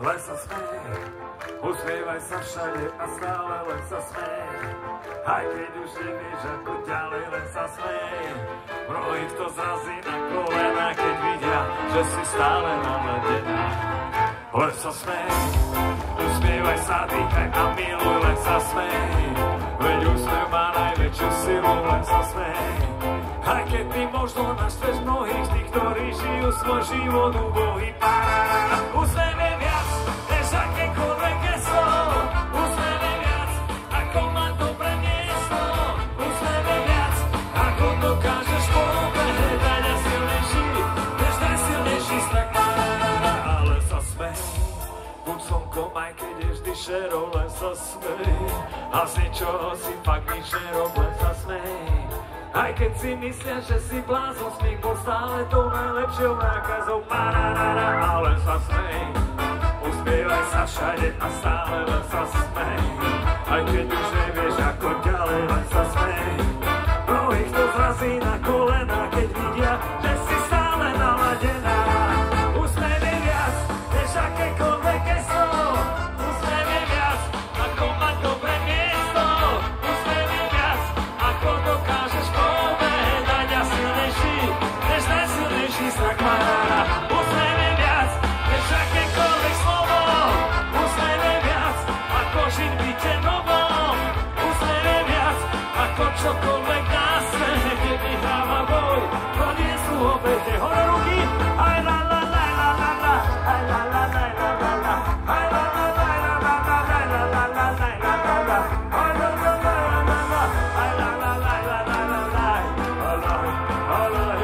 len sa smej. Usmievaj sa všade a stále len sa smej. Aj keď už nevieš ako ďalej, len sa smej. Mnohých to zrazí na kolena, keď vidia, že si stále naladená. Len sa smej, usmievaj sa, dýchaj a miluj, len sa smej. Veď úsmev má najväčšiu silu, len sa smej. Aj keď ty možno naštveš mnohých, tých, ktorí žijú svoj život úbohý. Úsmev je viac, než akékoľvek geslo. Úsmev je viac, ako má dobré miesto. Úsmev je viac, ako dokážeš povedať a silnejší, než najsilnejší strach. Ale sa smej, buď slnkom, aj keď je vždy šero, len sa smej. A z ničoho si fakt nič nerob, len sa smej. Aj keď si myslia, že si blázon, smiech bol stále tou najlepšou nákazou. Ale sa smej, uspievaj sa všade a stále len sa smej. Aj keď už nevieš ako ďalej, len sa smej. Mnohých to zrazí na kolena, keď vidia, že si stále naladená. Úsmev je viac, než akékoľvek geslo. Úsmev je viac, ako mať dobré miesto. Úsmev je viac, ako dokážeš povedať a silnejší, než najsilnejší strach má. Úsmev je viac, než akékoľvek slovo. Úsmev je viac, ako žiť v byte novom. Úsmev je viac, ako čokoľvek na svete, keď vyhráva boj. To nie sú obete, hore ruky. Aj la la la la la la, aj la la la la la la, aj la la la la la la, aj la la la la la la la, aj la la la la la la, aj la la la la la la la, alaj.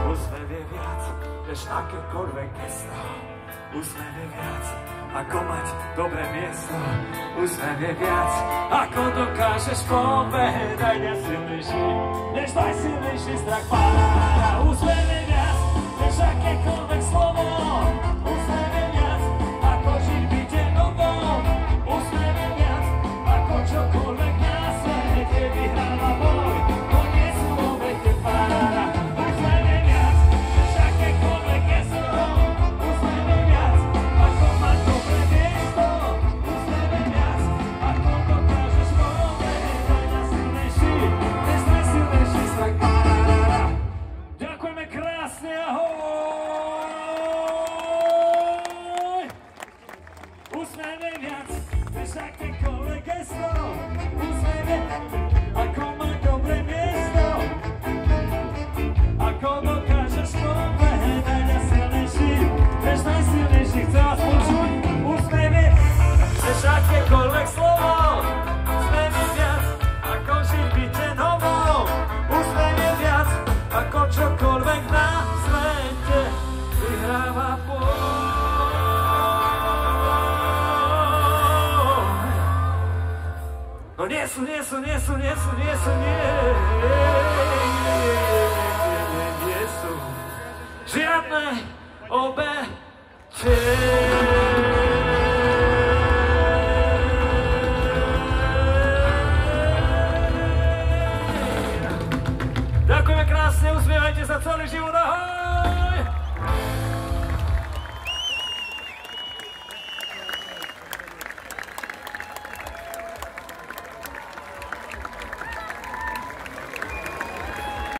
Úsmev je viac, než akékoľvek gesto. Úsmev je viac, ako mať dobré miesto. Úsmev je viac, ako dokážeš povedať a silnejší, než najsilnejší strach pára. Úsmev je viac, než akékoľvek slovo. Úsmev je viac, ako žiť v byte novom. Úsmev je viac, ako čokoľvek na svete vyhráva boj. To nie sú obete pára. Úsmev je viac, než akékoľvek gesto. Úsmev je viac, ako mať dobré miesto. Úsmev je viac, ako dokážeš povedať a silnejší, než najsilnejší strach pára. Ďakujeme krásne, ahoj! Úsmev je viac, než akékoľvek gesto. Úsmev je ako mať dobré miesto. Ako dokážeš povedať a silnejší, než najsilnejší. Chcem vás počuť. Úsmev je, než akékoľvek slovo. Úsmev je viac, ako žiť v byte novom. Úsmev je viac, ako čokoľvek na svete vyhráva boj. No nie sú žiadne obete.